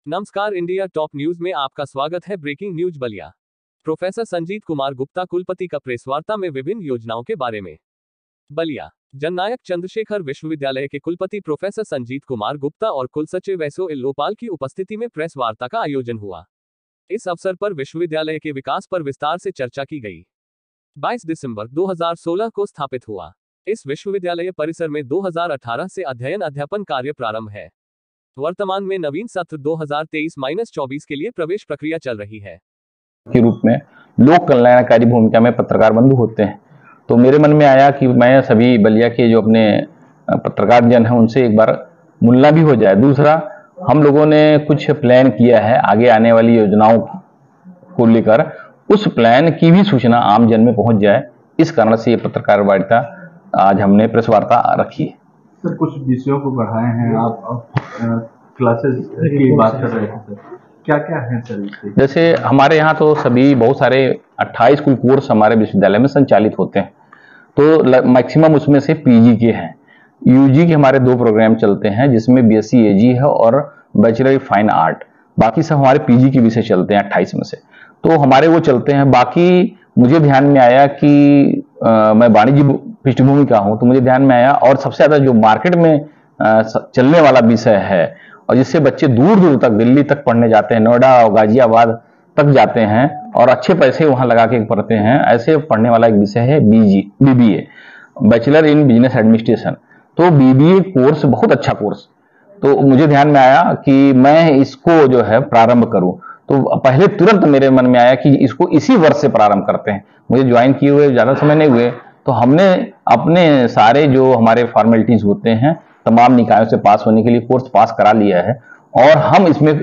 नमस्कार, India top news में आपका स्वागत है। Breaking news Ballia. Professor Sanjeet Kumar Gupta कुलपति का प्रेस वार्ता में विभिन्न योजनाओं के बारे में। बलिया जननायक चंद्रशेखर विश्वविद्यालय के कुलपति प्रोफेसर संजीत कुमार गुप्ता और कुलसचिव एसओ लोपाल की उपस्थिति में प्रेस वार्ता का आयोजन हुआ। इस अवसर पर विश्वविद्यालय के विकास पर विस्तार से चर्चा की गई। 22 दिसंबर 2016 को स्थापित हुआ। इस विश्वविद्यालय परिसर में 2018 से अध्ययन अध्यापन कार्य प्रारंभ है। वर्तमान में नवीन सत्र 2023-24 के लिए प्रवेश प्रक्रिया चल रही है। के रूप में लोक कल्याणकारी भूमिका में पत्रकार बंधु होते हैं, तो मेरे मन में आया कि मैं सभी बलिया के जो अपने पत्रकार जन हैं उनसे एक बार मिलना भी हो जाए। दूसरा, हम लोगों ने कुछ प्लान किया है आगे आने वाली योजनाओं को लेकर, उस प्लान की भी सूचना आम जन में पहुंच जाए। इस कारण से ये पत्रकार वार्ता आज हमने प्रेस वार्ता रखी है। सर, कुछ विषयों को बढ़ाए हैं आप क्लासेस की बात कर रहे हैं सर, क्या क्या है सर? जैसे हमारे यहाँ तो सभी बहुत सारे 28 कुल कोर्स हमारे विश्वविद्यालय में संचालित होते हैं, तो मैक्सिमम उसमें से पीजी के हैं। यूजी के हमारे 2 प्रोग्राम चलते हैं, जिसमें बीएससी एजी है और बैचलर फाइन आर्ट। बाकी सब हमारे पीजी के विषय चलते हैं 28 में से, तो हमारे वो चलते हैं। बाकी मुझे ध्यान में आया कि मैं वाणिज्य पृष्ठभूमि का हूं, तो मुझे ध्यान में आया और सबसे ज्यादा जो मार्केट में चलने वाला विषय है और जिससे बच्चे दूर दूर तक दिल्ली तक पढ़ने जाते हैं, नोएडा और गाजियाबाद तक जाते हैं और अच्छे पैसे वहां लगा के पढ़ते हैं, ऐसे पढ़ने वाला एक विषय है BBA, bachelor in business administration. तो बीबीए कोर्स बहुत अच्छा कोर्स, तो मुझे ध्यान में आया कि मैं इसको जो है प्रारंभ करूं। तो पहले तुरंत मेरे मन में आया कि इसको इसी वर्ष से प्रारंभ करते हैं। मुझे ज्वाइन किए हुए ज्यादा समय नहीं हुए, तो हमने अपने सारे जो हमारे फॉर्मेलिटीज होते हैं तमाम निकायों से पास होने के लिए कोर्स पास करा लिया है, और हम इसमें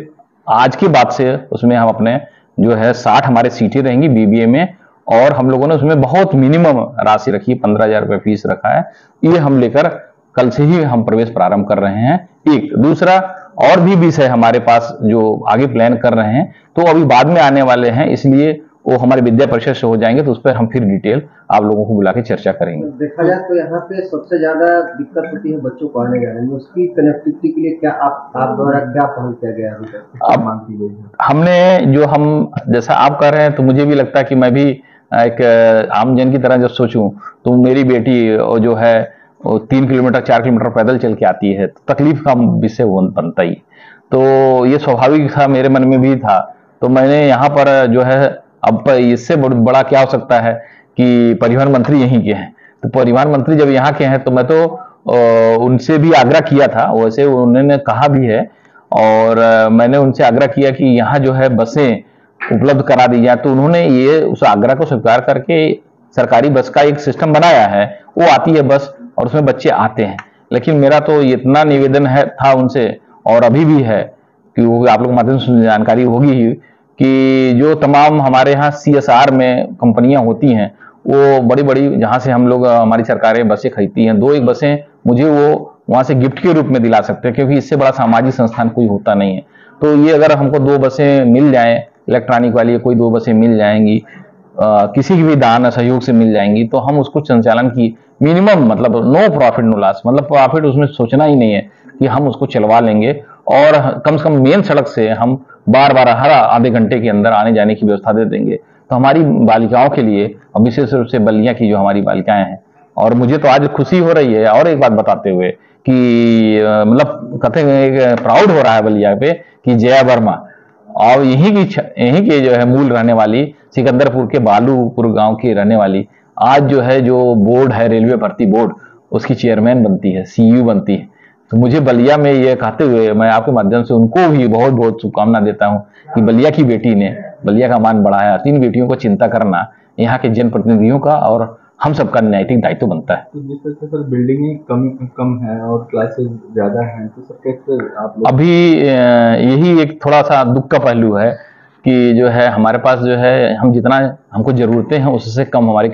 आज के बाद से उसमें हम अपने जो है 60 हमारे सीटें रहेंगी बीबीए में, और हम लोगों ने उसमें बहुत मिनिमम राशि रखी, 15,000 रुपये फीस रखा है। ये हम लेकर कल से ही हम प्रवेश प्रारंभ कर रहे हैं। एक दूसरा और भी विषय हमारे पास जो आगे प्लान कर रहे हैं, तो अभी बाद में आने वाले हैं, इसलिए वो हमारे विद्या परिषद से हो जाएंगे, तो उस पर हम फिर डिटेल आप लोगों को बुला के चर्चा करेंगे। देखा जाए तो यहाँ पे सबसे ज्यादा दिक्कत होती है बच्चों को आने जाने में, उसकी कनेक्टिविटी के लिए क्या आप द्वारा क्या पहल किया गया अभी तक? अब मांग की गई है हमने जो हम जैसा आप कर रहे हैं, तो मुझे भी लगता है कि मैं भी एक आम जन की तरह जब सोचूं, तो मेरी बेटी जो है 3 किलोमीटर 4 किलोमीटर पैदल चल के आती है, तो तकलीफ का विषय बनता ही, तो ये स्वाभाविक था, मेरे मन में भी था। तो मैंने यहाँ पर जो है, अब इससे बड़ा क्या हो सकता है कि परिवहन मंत्री यहीं के हैं, तो परिवहन मंत्री जब यहाँ के हैं तो मैं तो उनसे भी आग्रह किया था, वैसे उन्होंने कहा भी है, और मैंने उनसे आग्रह किया कि यहाँ जो है बसें उपलब्ध करा दी जाए, तो उन्होंने ये उस आग्रह को स्वीकार करके सरकारी बस का एक सिस्टम बनाया है। वो आती है बस और उसमें बच्चे आते हैं। लेकिन मेरा तो इतना निवेदन था उनसे, और अभी भी है कि वो आप लोग माध्यम से जानकारी होगी ही, कि जो तमाम हमारे यहाँ CSR में कंपनियां होती हैं, वो बड़ी बड़ी जहां से हम लोग हमारी सरकारें बसें खरीदती हैं, 2-1 बसें मुझे वो वहां से गिफ्ट के रूप में दिला सकते हैं, क्योंकि इससे बड़ा सामाजिक संस्थान कोई होता नहीं है। तो ये अगर हमको 2 बसें मिल जाएं, इलेक्ट्रॉनिक वाली कोई 2 बसें मिल जाएंगी, किसी की भी दान सहयोग से मिल जाएंगी, तो हम उसको संचालन की मिनिमम, मतलब नो प्रॉफिट नो लॉस, मतलब प्रॉफिट उसमें सोचना ही नहीं है, कि हम उसको चलवा लेंगे, और कम से कम मेन सड़क से हम बार हर आधे घंटे के अंदर आने जाने की व्यवस्था दे देंगे। तो हमारी बालिकाओं के लिए, और विशेष रूप से बलिया की जो हमारी बालिकाएं हैं, और मुझे तो आज खुशी हो रही है और एक बात बताते हुए कि मतलब कहते हैं प्राउड हो रहा है बलिया पे कि जया वर्मा और यहीं के जो है मूल रहने वाली सिकंदरपुर के बालूपुर गांव की रहने वाली, आज जो है जो बोर्ड है रेलवे भर्ती बोर्ड, उसकी चेयरमैन बनती है, CU बनती है। तो मुझे बलिया में ये कहते हुए मैं आपके माध्यम से उनको भी बहुत बहुत शुभकामना देता हूं कि बलिया की बेटी ने बलिया का मान बढ़ाया। 3 बेटियों को चिंता करना यहाँ के जनप्रतिनिधियों का और हम सबका नैतिक दायित्व बनता है। तो जिस तरह से सर बिल्डिंगें कम है और क्लासेस ज्यादा हैं, तो सर कैसे आप लोग? अभी यही एक थोड़ा सा दुख का पहलू है कि जो है हमारे पास जो है, हम जितना हमको जरूरतें हैं उससे कम हमारी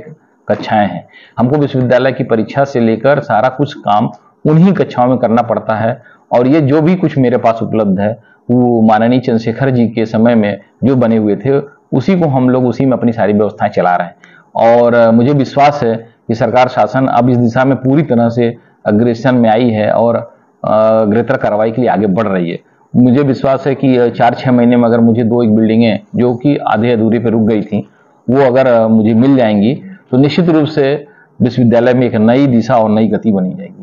कक्षाएं हैं। हमको विश्वविद्यालय की परीक्षा से लेकर सारा कुछ काम उन्हीं कक्षाओं में करना पड़ता है, और ये जो भी कुछ मेरे पास उपलब्ध है वो माननीय चंद्रशेखर जी के समय में जो बने हुए थे, उसी को हम लोग उसी में अपनी सारी व्यवस्थाएं चला रहे हैं। और मुझे विश्वास है कि सरकार शासन अब इस दिशा में पूरी तरह से अग्रेसन में आई है और अग्रेतर कार्रवाई के लिए आगे बढ़ रही है। मुझे विश्वास है कि 4-6 महीने में अगर मुझे 2 एक बिल्डिंगें जो कि आधे अधूरे पे रुक गई थी, वो अगर मुझे मिल जाएंगी तो निश्चित रूप से विश्वविद्यालय में एक नई दिशा और नई गति बनी जाएगी।